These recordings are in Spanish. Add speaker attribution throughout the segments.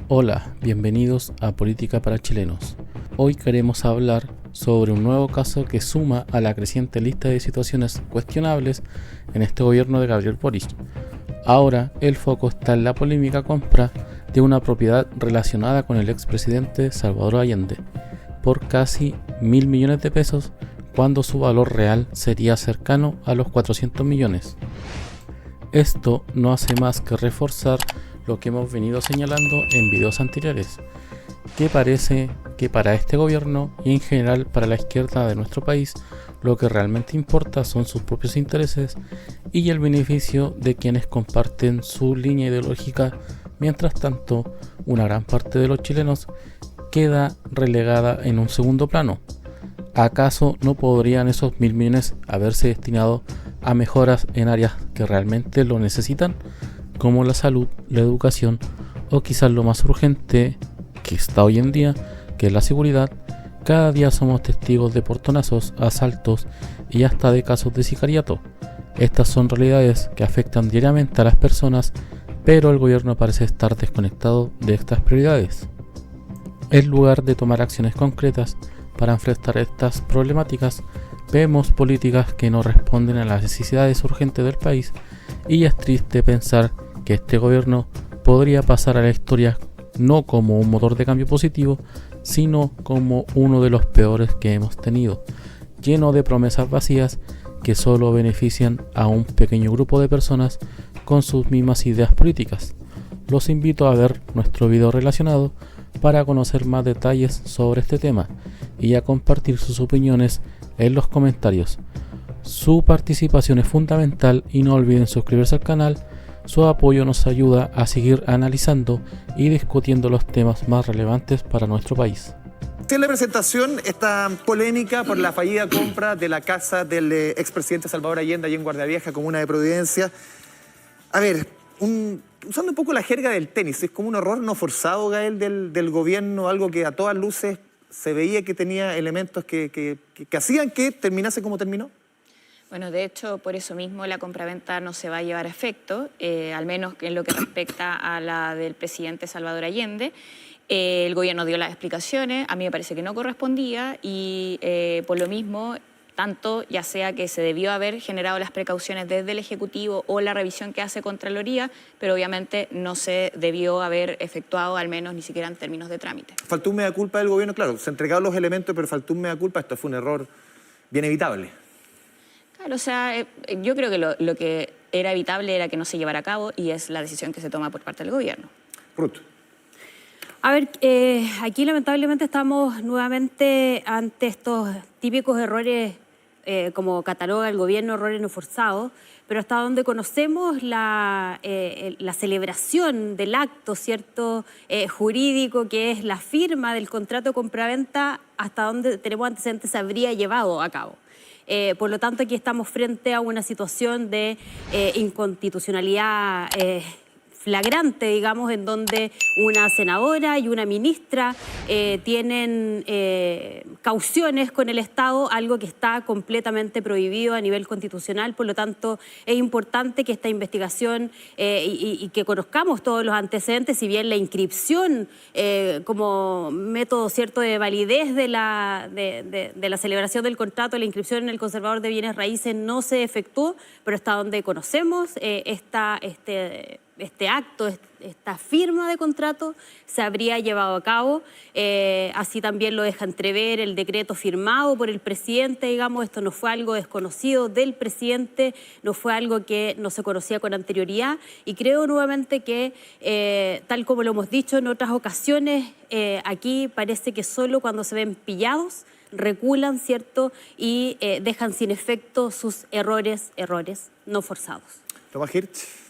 Speaker 1: Hola, bienvenidos a Política para Chilenos. Hoy queremos hablar sobre un nuevo caso que suma a la creciente lista de situaciones cuestionables en este gobierno de Gabriel Boric. Ahora el foco está en la polémica compra de una propiedad relacionada con el expresidente Salvador Allende por casi 1.000 millones de pesos, cuando su valor real sería cercano a los 400 millones. Esto no hace más que reforzar lo que hemos venido señalando en videos anteriores, que parece que para este gobierno y en general para la izquierda de nuestro país, lo que realmente importa son sus propios intereses y el beneficio de quienes comparten su línea ideológica. Mientras tanto, una gran parte de los chilenos queda relegada en un segundo plano. ¿Acaso no podrían esos 1.000 millones haberse destinado a mejoras en áreas que realmente lo necesitan, como la salud, la educación o quizás lo más urgente que está hoy en día, que es la seguridad? Cada día somos testigos de portonazos, asaltos y hasta de casos de sicariato. Estas son realidades que afectan diariamente a las personas, pero el gobierno parece estar desconectado de estas prioridades. En lugar de tomar acciones concretas para enfrentar estas problemáticas, vemos políticas que no responden a las necesidades urgentes del país, y es triste pensar que este gobierno podría pasar a la historia no como un motor de cambio positivo, sino como uno de los peores que hemos tenido, lleno de promesas vacías que solo benefician a un pequeño grupo de personas con sus mismas ideas políticas. Los invito a ver nuestro video relacionado para conocer más detalles sobre este tema y a compartir sus opiniones en los comentarios. Su participación es fundamental y no olviden suscribirse al canal. Su apoyo nos ayuda a seguir analizando y discutiendo los temas más relevantes para nuestro país.
Speaker 2: En la presentación, esta polémica por la fallida compra de la casa del expresidente Salvador Allende allí en Guardiavieja, comuna de Providencia. A ver, usando un poco la jerga del tenis, es como un error no forzado, Gael, del gobierno, algo que a todas luces se veía que tenía elementos que hacían que terminase como terminó.
Speaker 3: Bueno, de hecho, por eso mismo la compraventa no se va a llevar a efecto, al menos en lo que respecta a la del presidente Salvador Allende. El gobierno dio las explicaciones, a mí me parece que no correspondía y por lo mismo, tanto ya sea que se debió haber generado las precauciones desde el Ejecutivo o la revisión que hace Contraloría, pero obviamente no se debió haber efectuado, al menos ni siquiera en términos de trámite.
Speaker 2: Faltó un mea culpa del gobierno, claro, se entregaron los elementos, pero faltó un mea culpa, esto fue un error bien evitable.
Speaker 3: Claro, o sea, yo creo que lo que era evitable era que no se llevara a cabo y es la decisión que se toma por parte del gobierno.
Speaker 2: Ruth.
Speaker 4: A ver, aquí lamentablemente estamos nuevamente ante estos típicos errores, como cataloga el gobierno, errores no forzados, pero hasta donde conocemos la celebración del acto, ¿cierto?, jurídico, que es la firma del contrato de compraventa, hasta donde tenemos antecedentes, se habría llevado a cabo. Por lo tanto, aquí estamos frente a una situación de inconstitucionalidad flagrante, digamos, en donde una senadora y una ministra tienen cauciones con el Estado, algo que está completamente prohibido a nivel constitucional. Por lo tanto, es importante que esta investigación y que conozcamos todos los antecedentes, si bien la inscripción como método, cierto, de validez de la celebración del contrato, la inscripción en el conservador de bienes raíces no se efectuó, pero hasta donde conocemos este acto, esta firma de contrato se habría llevado a cabo. Así también lo deja entrever el decreto firmado por el presidente, digamos. Esto no fue algo desconocido del presidente, no fue algo que no se conocía con anterioridad, y creo nuevamente que, tal como lo hemos dicho en otras ocasiones, aquí parece que solo cuando se ven pillados reculan, ¿cierto?, y dejan sin efecto sus errores no forzados.
Speaker 2: Tomás Hirsch.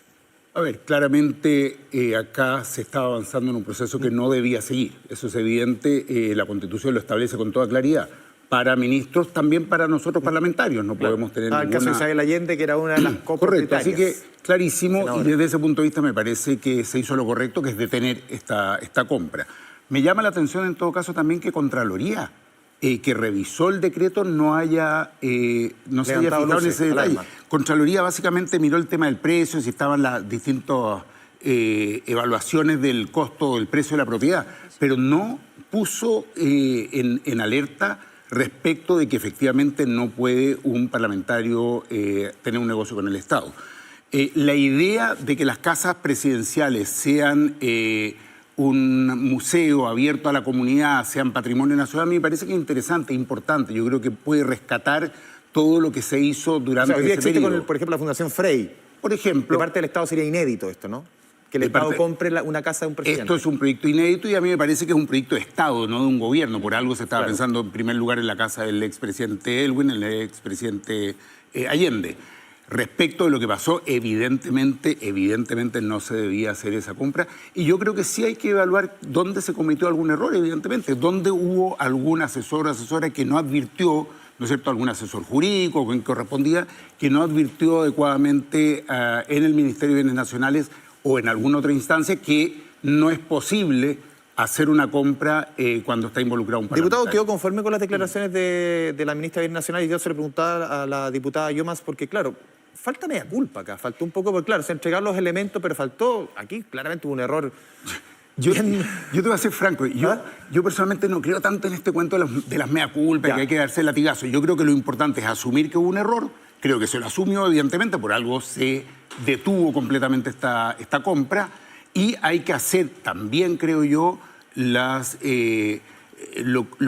Speaker 5: A ver, claramente acá se está avanzando en un proceso que no debía seguir. Eso es evidente, la Constitución lo establece con toda claridad. Para ministros, también para nosotros parlamentarios, no podemos tener ninguna...
Speaker 2: El caso de Isabel Allende, que era una de las
Speaker 5: Correcto, así que clarísimo,
Speaker 2: senadora.
Speaker 5: Y desde ese punto de vista me parece que se hizo lo correcto, que es detener esta compra. Me llama la atención en todo caso también que Contraloría, que revisó el decreto, no se haya fijado en ese detalle. Contraloría básicamente miró el tema del precio, si estaban las distintas evaluaciones del costo o del precio de la propiedad, pero no puso en alerta respecto de que efectivamente no puede un parlamentario tener un negocio con el Estado. La idea de que las casas presidenciales sean un museo abierto a la comunidad, sean patrimonio nacional, me parece que es interesante, importante. Yo creo que puede rescatar todo lo que se hizo durante
Speaker 2: hoy día
Speaker 5: ese
Speaker 2: existe
Speaker 5: periodo.
Speaker 2: por ejemplo, la Fundación Frey.
Speaker 5: Por ejemplo,
Speaker 2: De parte del Estado sería inédito esto, ¿no? Que el Estado compre una casa de un presidente.
Speaker 5: esto es un proyecto inédito y a mí me parece que es un proyecto de Estado, no de un gobierno. Por algo se estaba pensando en primer lugar en la casa del expresidente Elwin, el expresidente Allende. Respecto de lo que pasó, evidentemente no se debía hacer esa compra. Y yo creo que sí hay que evaluar dónde se cometió algún error, evidentemente. Dónde hubo algún asesor o asesora que no advirtió, ¿no es cierto?, algún asesor jurídico o quien correspondía, que no advirtió adecuadamente en el Ministerio de Bienes Nacionales o en alguna otra instancia que no es posible hacer una compra cuando está involucrado un parlamentario.
Speaker 2: Diputado, ¿quedó conforme con las declaraciones de la ministra de Bienes Nacionales? Y yo se le preguntaba a la diputada Llomas, porque claro, falta media culpa acá, faltó un poco, porque claro, se entregaron los elementos, pero faltó, aquí claramente hubo un error.
Speaker 5: Yo te voy a ser franco, yo personalmente no creo tanto en este cuento de las mea culpa, que hay que darse el latigazo. Yo creo que lo importante es asumir que hubo un error, creo que se lo asumió evidentemente, por algo se detuvo completamente esta compra, y hay que hacer también, creo yo, lo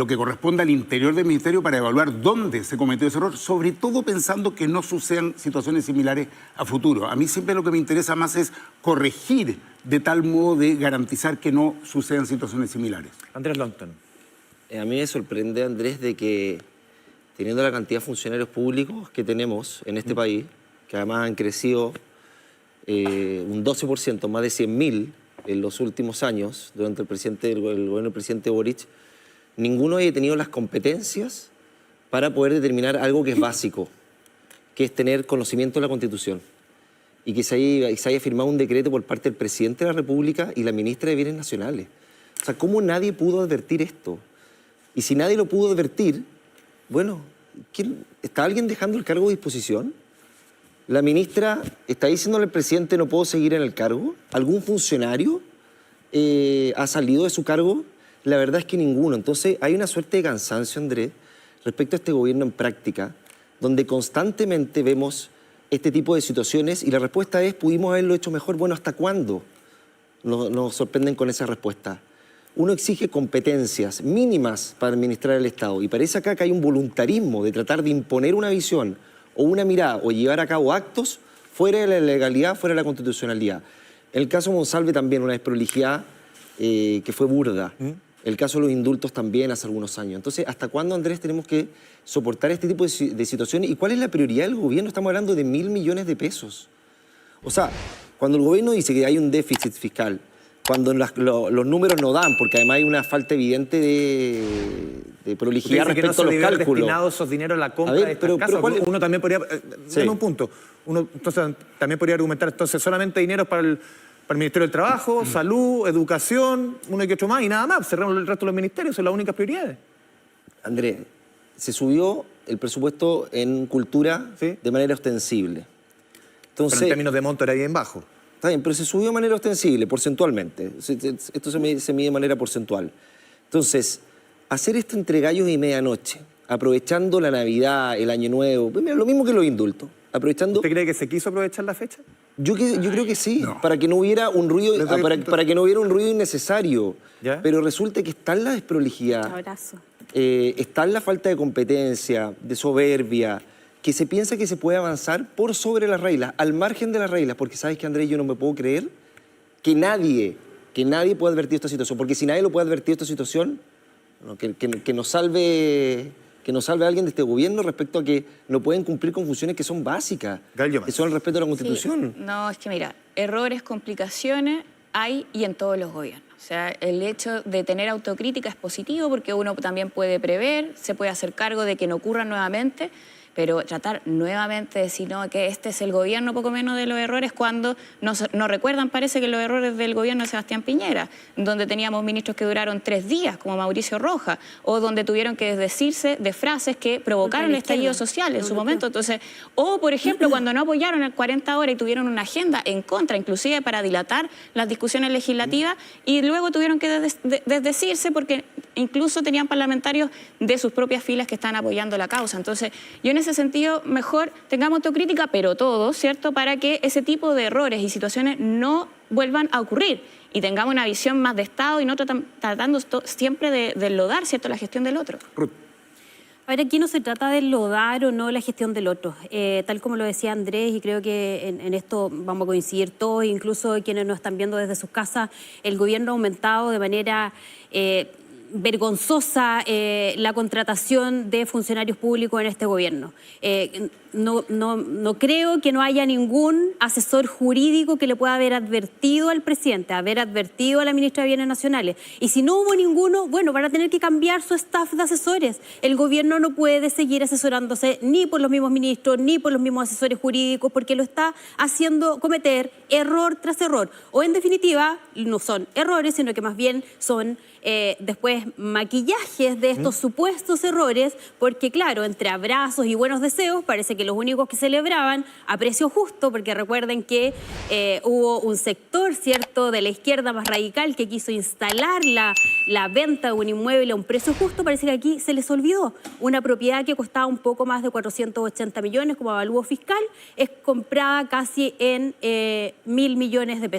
Speaker 5: que corresponde al interior del Ministerio para evaluar dónde se cometió ese error, sobre todo pensando que no sucedan situaciones similares a futuro. A mí siempre lo que me interesa más es corregir de tal modo de garantizar que no sucedan situaciones similares.
Speaker 2: Andrés Longton.
Speaker 6: A mí me sorprende, Andrés, de que teniendo la cantidad de funcionarios públicos que tenemos en este país, que además han crecido un 12%, más de 100.000 en los últimos años, durante el gobierno del presidente Boric, ninguno haya tenido las competencias para poder determinar algo que es básico, que es tener conocimiento de la Constitución. Y que se haya firmado un decreto por parte del presidente de la República y la ministra de Bienes Nacionales. O sea, ¿cómo nadie pudo advertir esto? Y si nadie lo pudo advertir, bueno, ¿está alguien dejando el cargo de disposición? ¿La ministra está diciéndole al presidente no puedo seguir en el cargo? ¿Algún funcionario ha salido de su cargo? La verdad es que ninguno. Entonces hay una suerte de cansancio, Andrés, respecto a este gobierno en práctica, donde constantemente vemos este tipo de situaciones y la respuesta es, ¿pudimos haberlo hecho mejor? Bueno, ¿hasta cuándo nos sorprenden con esa respuesta? Uno exige competencias mínimas para administrar el Estado y parece acá que hay un voluntarismo de tratar de imponer una visión o una mirada o llevar a cabo actos fuera de la legalidad, fuera de la constitucionalidad. En el caso Monsalve también una desprolijidad que fue burda. El caso de los indultos también hace algunos años. Entonces, ¿hasta cuándo, Andrés, tenemos que soportar este tipo de situaciones? ¿Y cuál es la prioridad del gobierno? Estamos hablando de 1.000 millones de pesos. O sea, cuando el gobierno dice que hay un déficit fiscal, cuando los números no dan, porque además hay una falta evidente de prolijidad respecto a los cálculos.
Speaker 2: Destinados esos dineros a la compra de estas casas. Uno también podría... Dame un punto. Uno entonces, también podría argumentar, entonces, solamente dinero para el Ministerio del Trabajo, Salud, Educación, uno y que otro más, y nada más. Cerramos el resto de los ministerios, son las únicas prioridades.
Speaker 6: Andrés, se subió el presupuesto en cultura de manera ostensible. Entonces,
Speaker 2: pero en términos de monto era bien bajo.
Speaker 6: Está bien, pero se subió de manera ostensible, porcentualmente. Esto se mide de manera porcentual. Entonces, hacer esto entre gallos y medianoche, aprovechando la Navidad, el Año Nuevo, pues mira, lo mismo que los indultos. Aprovechando...
Speaker 2: ¿Usted cree que se quiso aprovechar la fecha?
Speaker 6: Yo creo que sí, para que no hubiera un ruido, para que no hubiera un ruido innecesario.
Speaker 2: ¿Ya?
Speaker 6: Pero resulta que está en la desprolijidad, está en la falta de competencia, de soberbia, que se piensa que se puede avanzar por sobre las reglas, al margen de las reglas, porque sabes que, Andrés, yo no me puedo creer que nadie pueda advertir esta situación, porque si nadie lo puede advertir esta situación, bueno, que nos salve a alguien de este gobierno respecto a que no pueden cumplir con funciones que son básicas, que son el respeto a la Constitución.
Speaker 3: Sí. No, es que mira, errores, complicaciones hay y en todos los gobiernos. O sea, el hecho de tener autocrítica es positivo porque uno también puede prever, se puede hacer cargo de que no ocurra nuevamente, pero tratar nuevamente de decir no, que este es el gobierno poco menos de los errores, cuando nos recuerdan, parece, que los errores del gobierno de Sebastián Piñera, donde teníamos ministros que duraron 3 días, como Mauricio Rojas, o donde tuvieron que desdecirse de frases que provocaron el estallido social en su momento. Entonces, o por ejemplo, cuando no apoyaron el 40 horas y tuvieron una agenda en contra, inclusive para dilatar las discusiones legislativas, y luego tuvieron que desdecirse porque incluso tenían parlamentarios de sus propias filas que están apoyando la causa. Entonces, yo en ese sentido, mejor tengamos autocrítica, pero todos, ¿cierto?, para que ese tipo de errores y situaciones no vuelvan a ocurrir y tengamos una visión más de Estado y no tratando siempre de enlodar, ¿cierto?, la gestión del otro.
Speaker 5: Ruth.
Speaker 4: A ver, aquí no se trata de enlodar o no la gestión del otro. Tal como lo decía Andrés, y creo que en esto vamos a coincidir todos, incluso quienes nos están viendo desde sus casas, el gobierno ha aumentado de manera vergonzosa la contratación de funcionarios públicos en este gobierno. No creo que no haya ningún asesor jurídico que le pueda haber advertido al presidente, haber advertido a la ministra de Bienes Nacionales. Y si no hubo ninguno, bueno, van a tener que cambiar su staff de asesores. El gobierno no puede seguir asesorándose ni por los mismos ministros, ni por los mismos asesores jurídicos, porque lo está haciendo cometer error tras error. O en definitiva, no son errores, sino que más bien son después maquillajes de estos supuestos errores, porque claro, entre abrazos y buenos deseos, parece que los únicos que celebraban a precio justo, porque recuerden que hubo un sector, ¿cierto?, de la izquierda más radical que quiso instalar la venta de un inmueble a un precio justo. Parece que aquí se les olvidó. Una propiedad que costaba un poco más de 480 millones como avalúo fiscal es comprada casi en 1.000 millones de pesos.